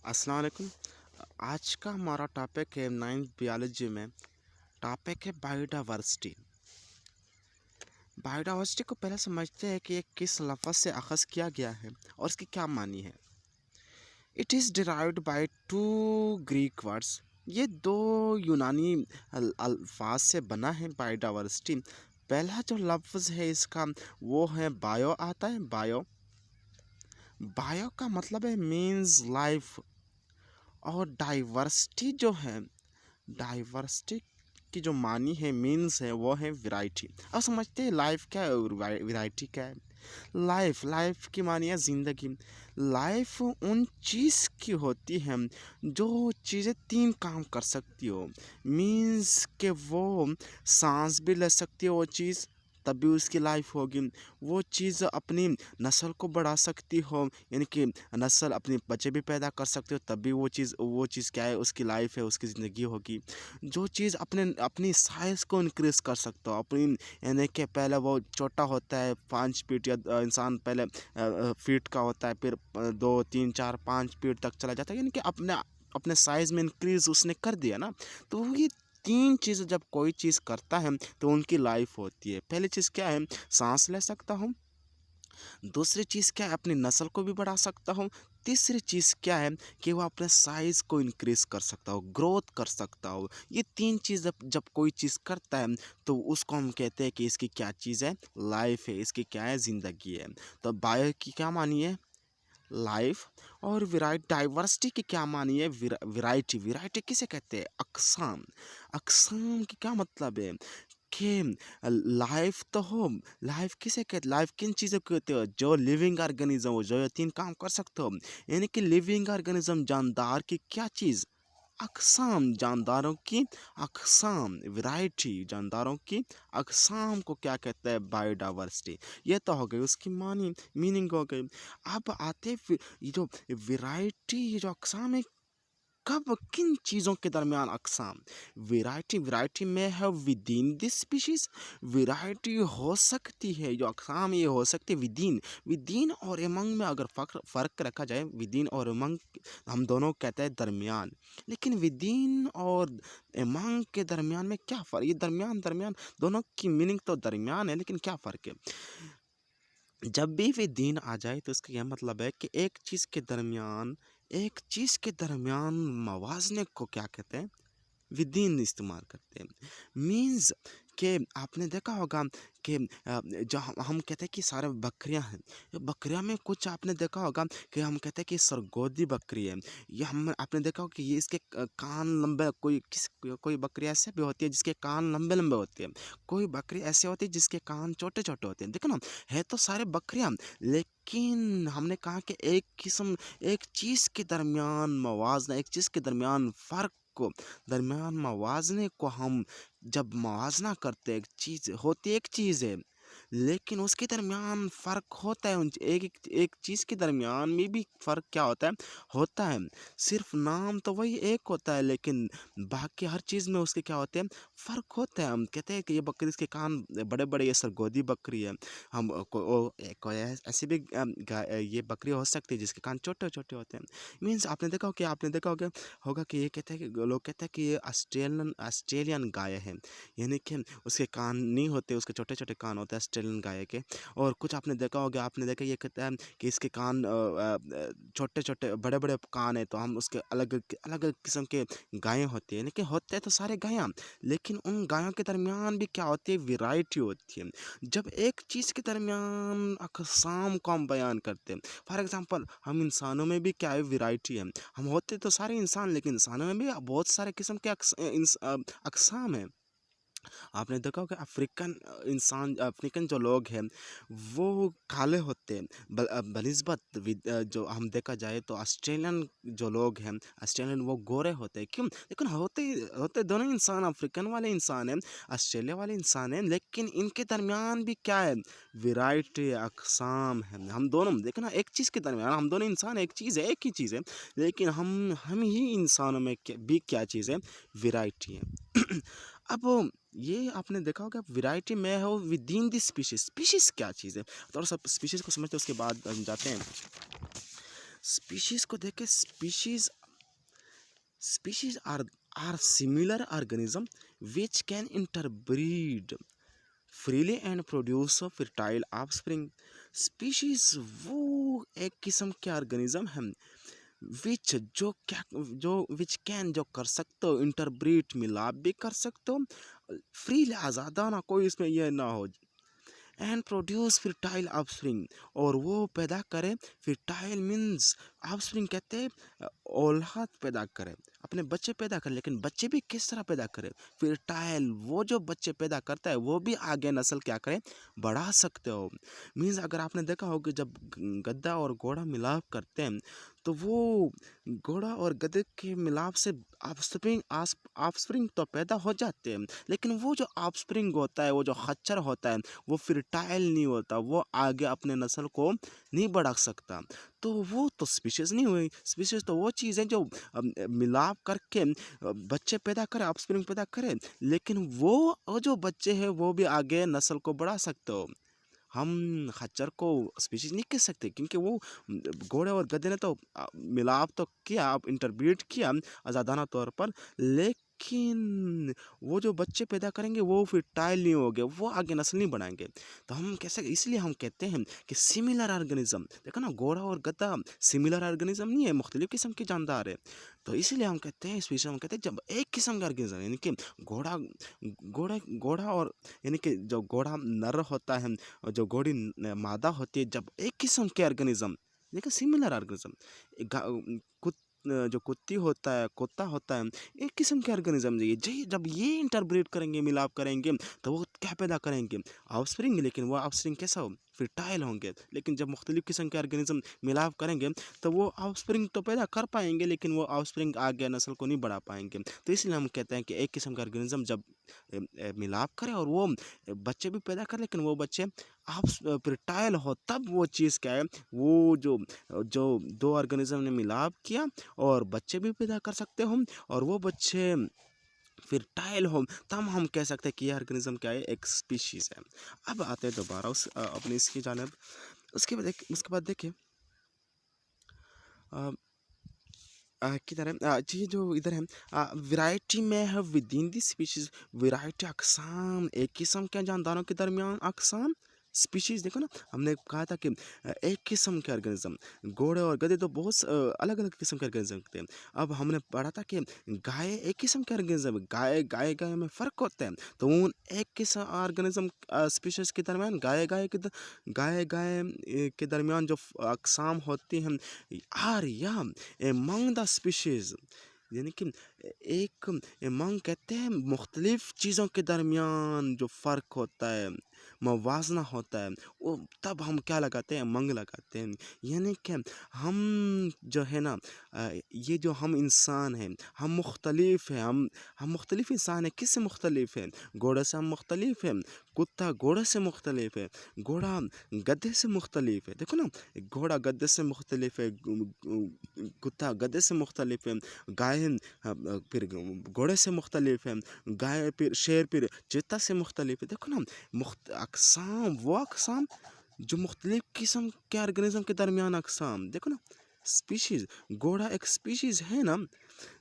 अस्सलाम वालेकुम। आज का हमारा टॉपिक है नाइन्थ बायोलॉजी में। टॉपिक है बायोडाइवर्सिटी। बायोडाइवर्सिटी को पहले समझते हैं कि ये किस लफ्ज़ से अख़ज़ किया गया है और इसकी क्या मानी है। It is derived by two Greek words. ये दो यूनानी अल्फाज से बना है बायोडाइवर्सिटी। पहला जो लफ्ज़ है इसका वो है बायो आता है। बायो बायो का मतलब है मीन्स लाइफ। और डाइवर्सिटी जो है, डाइवर्सिटी की जो मानी है मीन्स है वो है वैरायटी। अब समझते हैं लाइफ क्या है और वैरायटी क्या है। लाइफ लाइफ की मानी है ज़िंदगी। लाइफ उन चीज़ की होती है जो चीज़ें तीन काम कर सकती हो। मीन्स के वो सांस भी ले सकती है वो चीज़, तब भी उसकी लाइफ होगी। वो चीज़ अपनी नस्ल को बढ़ा सकती हो, यानी कि नस्ल अपने बच्चे भी पैदा कर सकते हो, तब भी वो चीज़ क्या है, उसकी लाइफ है, उसकी ज़िंदगी होगी। जो चीज़ अपनी साइज़ को इंक्रीज़ कर सकता हो अपनी, यानी कि पहले वो छोटा होता है 5 फीट या इंसान पहले फीट का होता है, फिर 2 3 4 5 फीट तक चला जाता है, यानी कि अपने अपने साइज़ में इंक्रीज़ उसने कर दिया ना। तो ये तीन चीज़ जब कोई चीज़ करता है तो उनकी लाइफ होती है। पहली चीज़ क्या है, सांस ले सकता हूँ। दूसरी चीज़ क्या है, अपनी नस्ल को भी बढ़ा सकता हूँ। तीसरी चीज़ क्या है कि वो अपने साइज़ को इंक्रीज़ कर सकता हो, ग्रोथ कर सकता हो। ये तीन चीज़ जब जब कोई चीज़ करता है तो उसको हम कहते हैं कि इसकी क्या चीज़ है, लाइफ है, इसकी क्या है, ज़िंदगी है। तो बायो की क्या मानी है, लाइफ। और वैरायटी डाइवर्सिटी की क्या मानी है, वैरायटी। वैरायटी किसे कहते हैं, अक़साम। अक़साम की क्या मतलब है कि लाइफ तो हो, लाइफ किसे कहते, लाइफ किन चीज़ों को कहते हो, जो लिविंग ऑर्गेनिज्म हो, जो ये तीन काम कर सकते हो। यानी कि लिविंग ऑर्गेनिज्म जानदार की क्या चीज़, अक़साम। जानदारों की अक़साम, वैरायटी। जानदारों की अक़साम को क्या कहते हैं, बायोडाइवर्सिटी। ये तो हो गई उसकी मानी, मीनिंग हो गई। अब आते ये जो वैरायटी, ये जो अक़साम है, कब किन चीज़ों के दरमियान अक़साम। वैरायटी वैरायटी में है विदिन दिस स्पीशीज़। वैरायटी हो सकती है, जो अक़साम ये हो सकती है विदिन। विदिन और एमंग में अगर फ़र्क रखा जाए, विदिन और एमंग हम दोनों कहते हैं दरमियान, लेकिन विदिन और एमंग के दरमियान में क्या फ़र्क, ये दरमियान दरमियान दोनों की मीनिंग तो दरमियान है, लेकिन क्या फ़र्क है। जब भी विदिन आ जाए तो इसका यह मतलब है कि एक चीज़ के दरमियान मवाज़ने को क्या कहते हैं, विदिन इस्तेमाल करते हैं। मीन्स कि आपने देखा होगा कि जो हम कहते हैं कि सारे बकरियां हैं, ये बकरियां में कुछ आपने देखा होगा कि हम कहते हैं कि सरगोदी बकरी है। ये हम आपने देखा होगा कि ये इसके कान लंबे, कोई बकरी ऐसे भी होती है जिसके कान लंबे लंबे होते हैं। कोई बकरी ऐसे होती है जिसके कान छोटे छोटे होते हैं। देखो ना, है तो सारे बकरियां, लेकिन हमने कहा कि एक किस्म, एक चीज़ के दरमियान मवाजना, एक चीज़ के दरमियान फ़र्क को, दरमियान मवाज़ने को हम जब मवाज़ना करते हैं, एक चीज़ है, लेकिन उसके दरमियान फ़र्क होता है। एक चीज़ के दरमियान में भी फ़र्क क्या होता है। सिर्फ नाम तो वही एक होता है, लेकिन बाकी हर चीज़ में उसके क्या होते हैं, फ़र्क होता है। हम कहते हैं कि ये बकरी, इसके कान बड़े बड़े, ये सरगोदी बकरी है। हम कोई ऐसी भी ये बकरी हो सकती है जिसके कान छोटे छोटे होते हैं। मीन्स आपने देखा होगा कि ये कहते हैं कि लोग कहते हैं कि ये ऑस्ट्रेलियन ऑस्ट्रेलियन गाय है, यानी कि उसके कान नहीं होते, उसके छोटे छोटे कान होते हैं ऑस्ट्रेलियन गाय के। और कुछ आपने देखा ये कहता है कि इसके कान छोटे छोटे बड़े बड़े कान है, तो हम उसके अलग अलग किस्म के गायें होती है, लेकिन होते हैं तो सारे गायां, लेकिन उन गायों के दरमियान भी क्या होती है, वैरायटी होती है। जब एक चीज़ के दरमियान अक़साम को हम बयान करते हैं, फॉर एग्ज़ाम्पल हम इंसानों में भी क्या है, वैरायटी है। हम होते तो सारे इंसान, लेकिन इंसानों में भी बहुत सारे किस्म के अक़साम हैं। आपने देखा होगा अफ्रीकन जो लोग हैं वो काले होते हैं, बनिस्बत जो हम देखा जाए तो ऑस्ट्रेलियन जो लोग हैं, ऑस्ट्रेलियन वो गोरे होते हैं। क्यों, लेकिन होते होते दोनों इंसान, अफ्रीकन वाले इंसान हैं, ऑस्ट्रेलिया वाले इंसान हैं, लेकिन इनके दरमियान भी क्या है, वैरायटी, अक़साम है। हम दोनों देखना, एक चीज़ के दरमियान हम दोनों इंसान, एक चीज़ है, एक ही चीज़ है, लेकिन हम ही इंसानों में भी क्या चीज़ है, वैरायटी है। अब ये आपने देखा होगा वैरायटी में हो विदिन द स्पीशीज। स्पीशीज क्या चीज़ है, थोड़ा सा स्पीशीज को समझते हैं उसके बाद हम जाते हैं। स्पीशीज को देखे, species are similar organism which can interbreed freely and produce fertile offspring. Species वो एक किस्म के ऑर्गेनिज्म हैं विच विच कैन जो कर सकते हो इंटरब्रीड, मिलाप भी कर सकते हो फ्रीली, आज़ादाना, कोई इसमें यह ना हो, एंड प्रोड्यूस फर्टाइल ऑफस्प्रिंग, और वो पैदा करे। फर्टाइल मीन्स ऑफस्प्रिंग कहते हैं औलाद पैदा करे, अपने बच्चे पैदा करे, लेकिन बच्चे भी किस तरह पैदा करे, फर्टाइल, वो जो बच्चे पैदा करता है वो भी आगे नस्ल क्या करे, बढ़ा सकते हो। मीन्स अगर आपने देखा हो कि जब गद्दा और घोड़ा मिलाप करते हैं तो वो घोड़ा और गधे के मिलाप से ऑफस्प्रिंग तो पैदा हो जाते हैं, लेकिन वो जो ऑफस्प्रिंग होता है, वो जो खच्चर होता है, वो फर्टाइल नहीं होता, वो आगे अपने नस्ल को नहीं बढ़ा सकता। तो वो तो स्पीशीज़ नहीं हुई। स्पीशीज़ तो वो चीज़ है जो मिलाप करके बच्चे पैदा करे, ऑफस्प्रिंग पैदा करे, लेकिन वो जो बच्चे हैं वो भी आगे नस्ल को बढ़ा सकते हो। हम खच्चर को स्पीशीज नहीं कह सकते, क्योंकि वो घोड़े और गधे ने तो मिलाप तो किया, अब इंटरब्रीड किया आज़ादाना तौर पर, लेकिन वो जो बच्चे पैदा करेंगे वो फर्टाइल नहीं होंगे, वो आगे नस्ल नहीं बढ़ाएंगे। तो हम कैसे, इसलिए हम कहते हैं कि सिमिलर ऑर्गेनिज्म, देखो ना, घोड़ा और गधा सिमिलर ऑर्गेनिज्म नहीं है, मुख्तलिफ किस्म के जानदार है। तो इसीलिए हम कहते हैं, स्पीशीज हम कहते हैं जब एक किस्म का ऑर्गेनिज्म, यानी कि घोड़ा घोड़ा घोड़ा और यानी कि जो घोड़ा नर होता है और जो घोड़ी मादा होती है, जब एक किस्म के ऑर्गेनिज्म, देखिए सिमिलर ऑर्गेनिज्म, जो कुत्ती होता है, कुत्ता होता है, एक किस्म के ऑर्गेनिज्म, जब ये इंटरब्रीड करेंगे, मिलाप करेंगे, तो वो क्या पैदा करेंगे, ऑफस्प्रिंग, लेकिन वो ऑफस्प्रिंग कैसा हो, फर्टाइल होंगे। लेकिन जब मुख्तलिफ किस्म के ऑर्गेनिज्म मिलाप करेंगे तो वो ऑफस्प्रिंग तो पैदा कर पाएंगे, लेकिन वो ऑफस्प्रिंग आगे नस्ल को नहीं बढ़ा पाएंगे। तो इसलिए हम कहते हैं कि एक किस्म का ऑर्गेनिज्म जब मिलाप करे और वो बच्चे भी पैदा करे, लेकिन वो बच्चे आप फर्टाइल हो, तब वो चीज़ क्या है, वो जो जो दो ऑर्गेनिज्म ने मिलाप किया और बच्चे भी पैदा कर सकते हो, और वो बच्चे फर्टाइल हो, तब हम कह सकते हैं कि यह ऑर्गेनिज्म क्या है, एक स्पीशीज़ है। अब आते हैं दोबारा अपनी इसकी जानिब। उसके बाद देखिए किधर है, जी जो इधर है, वैरायटी में है within the species, variety अकसाम, एक किस्म के जानदारों के दरमियान अकसाम, स्पीशीज, देखो ना, हमने कहा था कि एक किस्म के ऑर्गेनिज्म, घोड़े और गधे तो बहुत अलग अलग किस्म के ऑर्गेनिज्म थे। अब हमने पढ़ा था कि गाय एक किस्म के ऑर्गेनिज्म, गाय गाय गाय में फ़र्क होता है, तो उन एक किस्म ऑर्गेनिज्म स्पीशीज के दरमियान, गाय गाय के दरमियान जो अकसाम होती हैं, आर या एमंग द स्पीशीज, यानी कि एक एमंग कहते हैं मुख्तलिफ चीज़ों के दरमियान जो फ़र्क होता है, मवाजना होता है, वो तब हम क्या लगाते हैं, एमंग लगाते हैं। यानी कि हम जो है ना, ये जो हम इंसान हैं, हम मुख्तलिफ हैं, हम मुख्तलिफ इंसान हैं। किससे मुख्तलिफ हैं, घोड़े से हम मुख्तलिफ हैं, कुत्ता घोड़े से मुख्तलिफ है, घोड़ा गधे से मुख्तलिफ है, देखो ना, घोड़ा गधे से मुख्तलिफ है, कुत्ता गधे से मुख्तलिफ है, गाय फिर घोड़े से मुख्तलिफ है, गाय फिर शेर फिर चीता से मुख्तलिफ है। देखो ना, अकसाम, वो अकसाम जो मुख्तलिफ किस्म के ऑर्गेनिज्म के दरमियान अकसाम, देखो ना, स्पीशीज़, घोड़ा एक स्पीशीज़ है ना,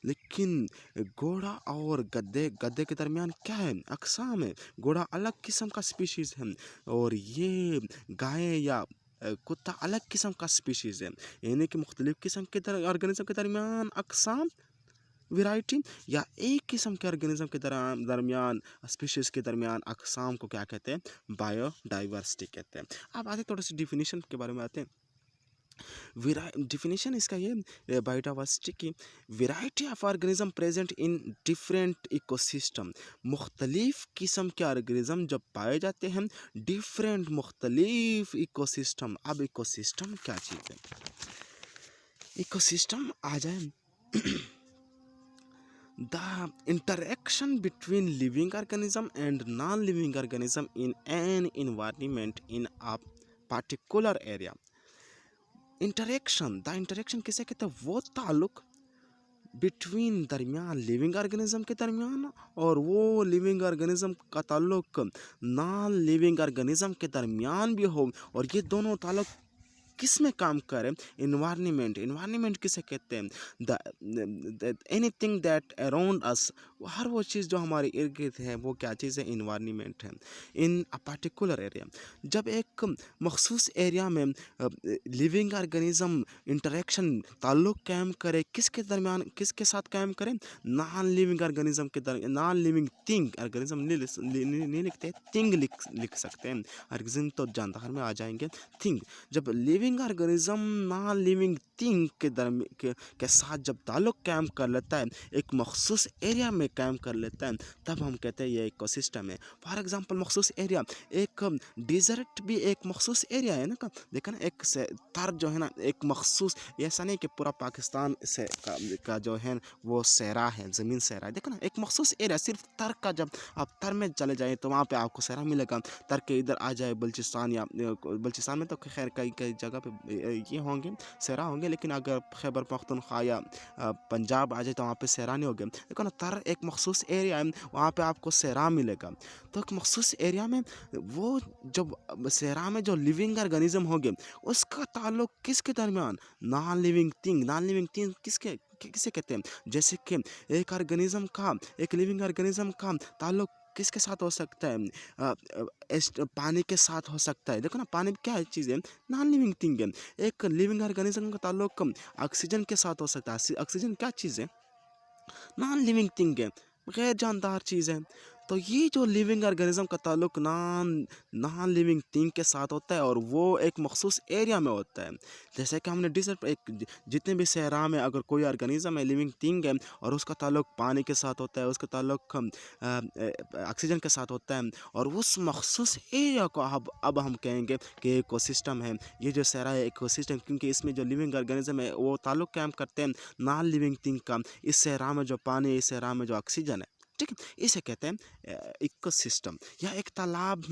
लेकिन घोड़ा और गधे गधे के दरमियान क्या है, अकसाम है। घोड़ा अलग किस्म का स्पीशीज़ है और ये गाय या कुत्ता अलग किस्म का स्पीशीज़ है, यानी कि मुख्तलिफ किस्म के ऑर्गेनिज्म के दरमियान अकसाम, वैरायटी, या एक किस्म के ऑर्गेनिज्म के दरमियान, स्पीशीज़ के दरमियान अकसाम को क्या कहते हैं, बायोडाइवर्सिटी कहते हैं। अब आते थोड़ा सी डिफिनीशन के बारे में आते हैं। डिफिनीशन इसका ये, बायोडाइवर्सिटी की, variety of organism present in different ecosystem, मुख्तलिफ किस्म के ऑर्गेनिज्म जब पाए जाते हैं डिफरेंट मुख्तलिफ इकोसिस्टम। अब इकोसिस्टम क्या चीज़ है, इकोसिस्टम आ जाए the interaction between living organism and non-living organism in an environment in a particular area। Interaction, the interaction किसे कहते हैं, वो ताल्लुक बिटवीन दरमियान लिविंग ऑर्गेनिज्म के दरमियान और वो लिविंग ऑर्गेनिज्म का ताल्लुक नॉन लिविंग ऑर्गेनिज्म के दरमियान भी हो, और ये दोनों ताल्लुक किस में काम करें? इन्वायरमेंट। इन्वायरमेंट किसे कहते हैं? The anything that around us, हर वो चीज़ जो हमारे इर्द गिर्द है वो क्या चीज़ है? इन्वायरमेंट है। इन अ पर्टिकुलर एरिया, जब एक मखसूस एरिया में लिविंग ऑर्गेनिज्म इंटरेक्शन ताल्लुक़ कायम करे, किसके दरमियान, किसके साथ कायम करें? नॉन लिविंग ऑर्गेनिज्म के दर, नॉन लिविंग थिंग, ऑर्गेनिज्म नहीं लिखते, थिंग लिख सकते हैं। ऑर्गेनिज्म तो जानदार में आ जाएंगे, थिंग। जब living organism non living thing के साथ जब ताल्लुक़ कायम कर लेता है, एक मखसूस एरिया में कायम कर लेता है, तब हम कहते हैं ये इकोसिस्टम है। फॉर एग्जांपल मखसूस एरिया, एक डिज़र्ट भी एक मखसूस एरिया है ना। देखा ना, एक से तर जो है ना, एक मखसूस, ऐसा नहीं कि पूरा पाकिस्तान से का जो है वो सहरा है, ज़मीन सहरा है। देखो ना, एक मखसूस एरिया, सिर्फ तर का, जब आप तर में चले जाएँ तो वहाँ पे आपको सहरा मिलेगा। तर के इधर आ जाए बलूचिस्तान, या बलूचिस्तान में तो खैर कई कई जगह पे ये होंगे, सहरा होंगे, लेकिन अगर खैबर पख्तूनख्वा या पंजाब आ जाए तो वहाँ पे सहरा नहीं होंगे। देखो ना, तर एक मखसूस एरिया है, वहाँ पे आपको सहरा मिलेगा। तो एक मखसूस एरिया में वो जब सहरा में जो लिविंग ऑर्गेनिज्म होंगे, उसका ताल्लुक किसके दरमियान? Non living thing. Non living thing किसे कहते हैं? जैसे कि एक ऑर्गेनिज्म का, एक लिविंग ऑर्गेनिज्म का ताल्लुक किसके साथ हो सकता है? पानी के साथ हो सकता है। देखो ना, पानी क्या है, चीज़ है? नॉन लिविंग थिंग है। एक लिविंग ऑर्गेनिज्म का ताल्लुक ऑक्सीजन के साथ हो सकता है। ऑक्सीजन क्या चीज़ है? नॉन लिविंग थिंग है, गैर जानदार चीज़ है। तो ये जो लिविंग ऑर्गेनिज्म का ताल्लुक नॉन नॉन लिविंग थिंग के साथ होता है, और वो एक मखसूस एरिया में होता है। जैसे कि हमने डिस्कस, एक जितने भी सहरा में अगर कोई ऑर्गेनिज्म है, लिविंग थिंग है, और उसका ताल्लुक पानी के साथ होता है, उसका ताल्लुक ऑक्सीजन के साथ होता है, और उस मखसूस एरिया को अब हम कहेंगे कि इकोसिस्टम है। ये जो सहरा है इकोसिस्टम, क्योंकि इसमें जो लिविंग ऑर्गेनिज्म है वो ताल्लुक कायम करते हैं नॉन लिविंग थिंग का। इस सहरा में जो पानी, इस सहरा में जो ऑक्सीजन है, ठीक है, इसे कहते हैं इकोसिस्टम। या एक तालाब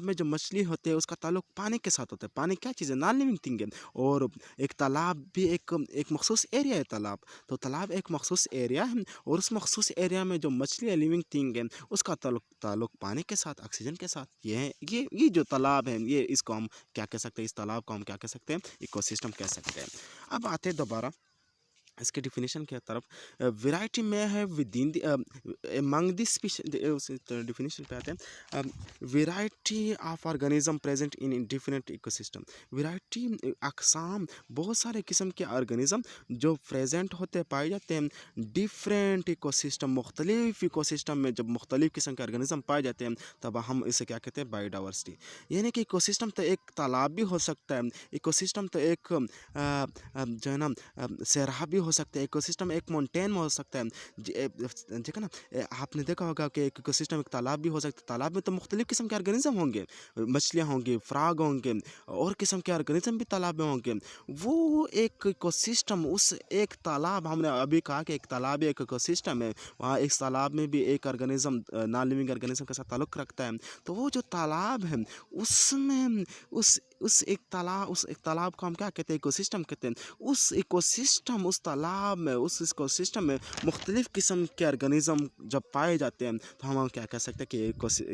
में जो मछली होते हैं उसका ताल्लुक पानी के साथ होता है। पानी क्या चीज़ है? नॉन लिविंग थिंग है। और एक तालाब भी एक मखसूस एरिया है तालाब। तो तालाब एक मखसूस एरिया है, और उस मखसूस एरिया में जो मछली है, लिविंग थिंग है, उसका ताल्लुक पानी के साथ, ऑक्सीजन के साथ। ये जो तालाब है, ये इसको हम क्या कह सकते हैं? इस तालाब को हम क्या कह सकते हैं? इकोसिस्टम कह सकते हैं। अब आते हैं दोबारा इसके डिफिनेशन की तरफ। वैरायटी में है विदिन अमंग द डिफिनेशन पे आते हैं। Variety of organism present in different ecosystem. Variety, अकसाम, बहुत सारे किस्म के ऑर्गेनिज्म जो प्रेजेंट होते पाए जाते हैं डिफरेंट इकोसिस्टम, मुख्तलिफ इकोसिस्टम में। जब मुख्तलिफ किस्म के ऑर्गेनिज्म पाए जाते हैं तब हम इसे क्या कहते हैं? बायोडाइवर्सिटी। यानी कि इकोसिस्टम तो एक तालाब भी हो सकता है, इकोसिस्टम तो एक जो है ना सहरा भी हो सकता है, इकोसिस्टम एक माउंटेन में हो सकता है। देखा ना, आपने देखा होगा कि एक इकोसिस्टम एक तालाब भी हो सकता है। तालाब में तो मुख्तलिफ किस्म के ऑर्गेनिज्म होंगे, मछलियाँ होंगी, फ्रॉग होंगे, और किस्म के ऑर्गेनिज्म भी तालाब में होंगे। वो एक इकोसिस्टम, उस एक तालाब, हमने अभी कहा कि एक तालाब एक इकोसिस्टम है, वहाँ इस तालाब में भी एक ऑर्गेनिज्म नॉन लिविंग ऑर्गेनिज्म के साथ ताल्लुक़ रखता है। तो वो जो तालाब है उसमें उस एक तालाब को हम क्या कहते हैं? इकोसिस्टम कहते हैं। उस इकोसिस्टम, उस तालाब में, उस इकोसिस्टम में मुख्तलिफ किस्म के ऑर्गेनिज्म जब पाए जाते हैं तो हम क्या कह सकते हैं कि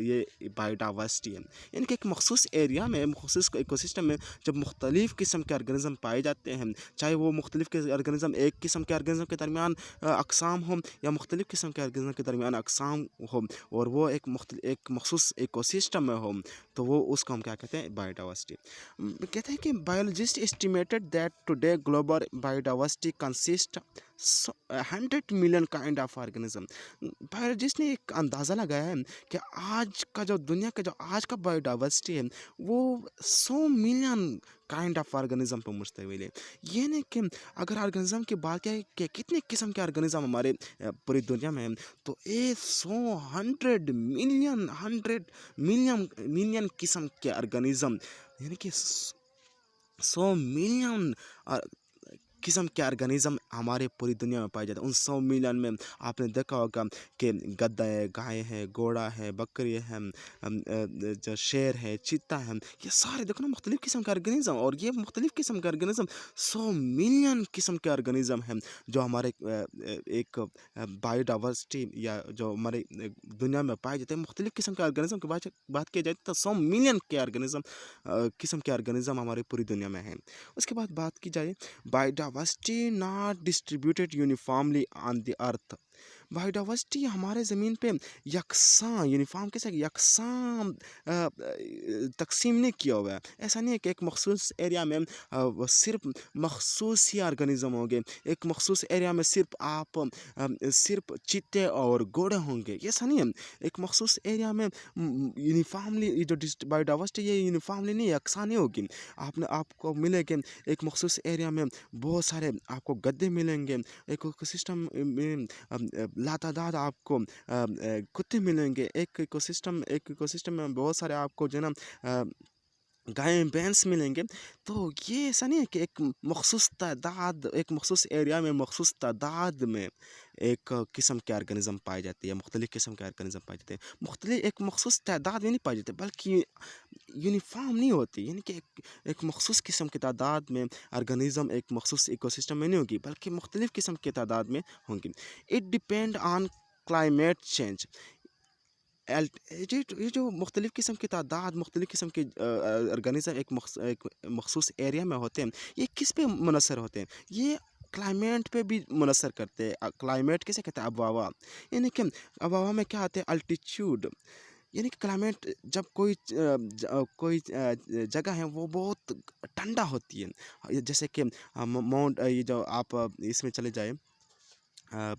ये बायोडाइवर्सिटी है। यानी कि एक मखसूस एरिया में, मखसूस इकोसिस्टम में जब मुख्तलिफ किस्म के ऑर्गेनिज्म पाए जाते हैं, चाहे वो मुख्तलिफ के ऑर्गेनिज्म एक किस्म के ऑर्गेनिज्म के दरमियान अकसाम हो, या मुख्तलिफ किस्म के ऑर्गेनिज्म के दरमियान अकसाम हो, और वो एक मखसूस इकोसिस्टम में हो, तो वो उसको हम क्या कहते हैं? बायोडाइवर्सिटी। कहते हैं कि biologist estimated that today global biodiversity consist 100 million kind of organism. Biologist ने एक अंदाज़ा लगाया है कि आज का जो दुनिया का जो आज का बायोडाइवर्सिटी है वो 100 मिलियन काइंड ऑफ ऑर्गेनिज्म पर मुश्तमिल है। ये नहीं कि अगर ऑर्गेनिज्म की बात करें कि कितने किस्म के ऑर्गेनिज्म हमारे पूरी दुनिया में हैं, तो ये 100 मिलियन किस्म के ऑर्गेनिज्म, यानी कि 100 मिलियन किस्म के ऑर्गेनिज्म हमारे पूरी दुनिया में पाए जाते हैं। उन 100 मिलियन में आपने देखा होगा कि गद्दा है, गाय है, घोड़ा है, बकरी है, जो शेर है, चीता है, ये सारे देखो ना मुख्तलिफ़ किस्म के ऑर्गेनिज्म, और ये मुख्तलिफ़ किस्म के ऑर्गेनिज्म 100 मिलियन किस्म के ऑर्गेनिज्म हैं जो हमारे एक बायोडाइवर्सिटी या जो हमारे दुनिया में पाए जाते हैं। मुख्तलिफ़ किस्म के ऑर्गेनिज्म की बात की जाए तो 100 मिलियन के ऑर्गेनिज्म किस्म के ऑर्गेनिज्म हमारी पूरी दुनिया में हैं। उसके बाद बात की जाए biodiversity not distributed uniformly on the earth. Biodiversity हमारे ज़मीन पे यकसां यूनिफॉर्म कैसे यकसां तकसीम नहीं किया हुआ है। ऐसा नहीं है कि एक मखसूस एरिया में वो सिर्फ मखसूस ही ऑर्गेनिज्म होंगे, एक मखसूस एरिया में सिर्फ आप सिर्फ चीते और घोड़े होंगे, ऐसा नहीं है। एक मखसूस एरिया में यूनिफॉर्मली ये जो बायोडाइवर्सिटी ये यूनिफॉर्मली नहीं यकसां नहीं होगी। आपको मिलेंगे एक मखसूस एरिया में बहुत सारे आपको गद्दे मिलेंगे, एक इकोसिस्टम में लातादाद आपको कुत्ते मिलेंगे, एक इकोसिस्टम में बहुत सारे आपको जो है ना गाय भैंस मिलेंगे। तो ये ऐसा नहीं है कि एक मखसूस तादाद एक मखसूस एरिया में मखसूस तादाद में एक किस्म के ऑर्गेनिज्म पाए जाते हैं, मुख्तलिफ़ किस्म के ऑर्गेनिज्म पाए जाते हैं। मुख्तलिफ एक मखसूस तादाद में नहीं पाए जाते बल्कि यूनिफॉर्म नहीं होती, यानी कि एक मखसूस किस्म की तादाद में ऑर्गेनिज्म एक मखसूस इकोसिस्टम में नहीं होगी बल्कि मुख्तलिफ़ किस्म की तादाद में होंगी। It depend on climate change. ये जो मुख्तलिफ़ किस्म की तादाद मुख्तलिफ़ किस्म के ऑर्गेनिज्म एक मखसूस एरिया में होते हैं, ये किस पे मुनसर होते हैं? ये क्लाइमेट पे भी मुनसर करते हैं। क्लाइमेट किसे कहते हैं? आब व हवा। यानी कि आब व हवा में क्या आते हैं? अल्टीट्यूड, यानी कि क्लाइमेट जब कोई जगह है वो बहुत ठंडा होती है। जैसे कि माउंट ये जो आप इसमें चले जाएँ अ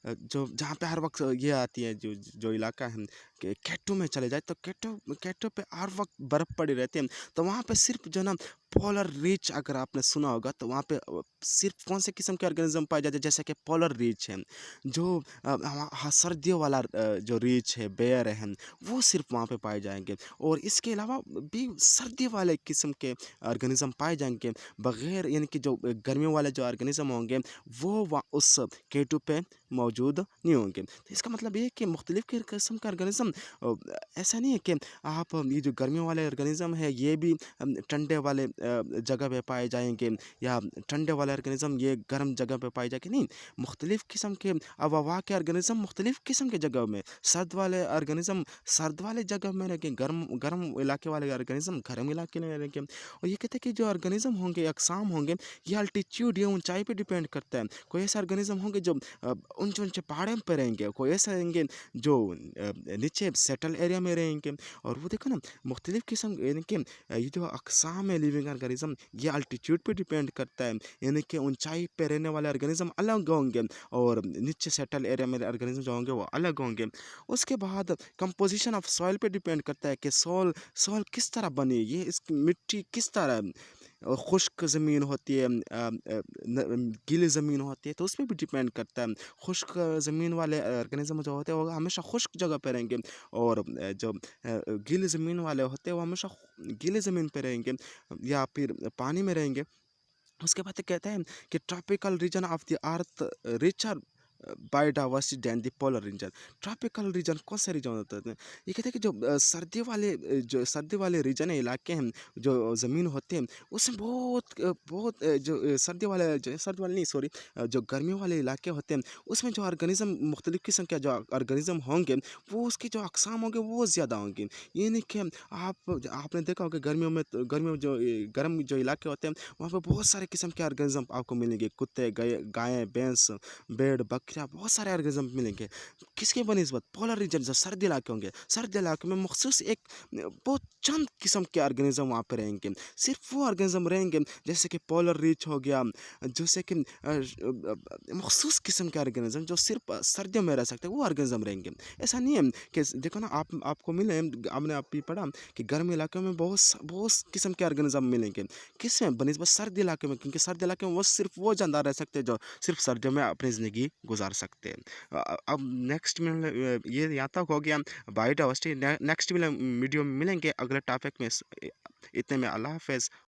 अ जो जहाँ पे हर वक़्त ये आती है, जो जो इलाका है के केटू में चले जाए तो केटू केटू पे हर वक़्त बर्फ़ पड़ी रहती है। तो वहाँ पे सिर्फ़ जो ना पोलर रीच अगर आपने सुना होगा तो वहाँ पे सिर्फ़ कौन से किस्म के ऑर्गेनिज़्म पाए जाते हैं, जैसे कि पोलर रीच है, जो सर्दियों वाला जो रीच है, बेयर है, वो सिर्फ़ वहाँ पे पाए जाएँगे। और इसके अलावा भी सर्दी वाले किस्म के ऑर्गेनिज़्म पाए जाएँगे बग़ैर, यानी कि जो गर्मियों वाले जो ऑर्गेनिज़्म होंगे वो उस केटू पे मौजूद नहीं होंगे। तो इसका मतलब ये है कि मुख्तलिफ़ के किस्म का ऑर्गेनिज़्म ऐसा नहीं है कि आप ये जो गर्मियों वाले ऑर्गेनिज़्म है ये भी ठंडे वाले जगह पे पाए जाएँगे, या ठंडे वाले ऑर्गेनिज़्म ये गर्म जगह पे पाए जाएँगे, नहीं। मुख्तलिफ़ किस्म के आबोहवा के ऑर्गेनिज़्म मुख्तलिफ़ किस्म की जगह में, सर्द वाले ऑर्गेनिज़्म सर्द वाले जगह में रहेंगे, गर्म गर्म इलाके वाले ऑर्गेनिज़्म गर्म इलाके में रहेंगे। और ये कहते हैं कि जो ऑर्गेनिज़्म होंगे, अक़साम होंगे, ये अल्टीट्यूड या ऊँचाई पे डिपेंड करता है। कोई ऐसे ऑर्गेनिज़्म होंगे जो ऊँचे-ऊँचे पहाड़ों पे रहेंगे, कोई ऐसे रहेंगे जो नीचे सेटल एरिया में रहेंगे। और वो देखो ना मुख्तलिफ़ किस्म, यानी कि ये जो अक़साम है लिविंग ऑर्गेनिज़्म, ये अल्टीट्यूड पे डिपेंड करता है, यानी कि ऊँचाई पे रहने वाले ऑर्गेनिज़्म अलग होंगे और नीचे सेटल एरिया में ऑर्गेनिज़्म जो होंगे वो अलग होंगे। उसके बाद कंपोज़िशन ऑफ सॉइल पे डिपेंड करता है कि सॉइल सॉइल किस तरह बनी है, ये इसकी मिट्टी किस तरह है। खुश्क ज़मीन होती है, गीली ज़मीन होती है, तो उसपे भी डिपेंड करता है। खुश्क ज़मीन वाले ऑर्गेनिज़्म जो होते हैं वो हमेशा खुश्क जगह पे रहेंगे, और जो गीली ज़मीन वाले होते हैं वो हमेशा गीली ज़मीन पे रहेंगे या फिर पानी में रहेंगे। उसके बाद ये कहते हैं कि tropical region of the earth richer biodiversity than the polar region. Tropical region कौन सा रीजन होता है? ये कहते हैं कि जो जो सर्दी वाले रीजन है, इलाके हैं, जो ज़मीन होते हैं उसमें बहुत जो सर्दी वाले नहीं, सॉरी, जो गर्मियों वाले इलाके होते हैं उसमें जो ऑर्गेनिज़म मुख्तलिफ़ किस्म के जो ऑर्गेनिज़म होंगे वो उसकी जो अक़साम होंगे वो ज़्यादा होंगे। ये नहीं कि आपने देखा होगा गर्मियों में जो गर्म जो इलाके होते हैं वहाँ पे बहुत सारे किस्म के ऑर्गेनिज़म आपको मिलेंगे, कुत्ते, गायें, भैंस, भेड़, बकरियाँ, बहुत सारे ऑर्गेनिज़म मिलेंगे। किसके बनिस्बत? पोलर रीजन जो सर्दी इलाके होंगे, सर्दी इलाके में मखसूस एक बहुत चंद किस्म के ऑर्गेनिज़म वहाँ पे रहेंगे। सिर्फ वो ऑर्गेनिज़म रहेंगे जैसे कि पोलर रीच हो गया, जैसे कि मखसूस किस्म के ऑर्गेनिज़म जो सिर्फ सर्दियों में रह सकते हैं वो ऑर्गेनिज़म रहेंगे। ऐसा नहीं है कि देखो ना आपको मिले, आपने आप भी पढ़ा कि गर्म इलाकों में बहुत किस्म के ऑर्गेनिज़म मिलेंगे। किसमें? बनिस्बत सर्दी इलाके में, क्योंकि सर्दी इलाके में वो सिर्फ वो जानदार रह सकते हैं जो सिर्फ सर्दियों में अपनी ज़िंदगी गुजार सकते हैं। अब नेक्स्ट में ये यहाँ तक हो गया बायोडाइवर्सिटी। नेक्स्ट वीडियो में मिलेंगे अगले टॉपिक में। इतने में अल्लाह हाफ़िज़।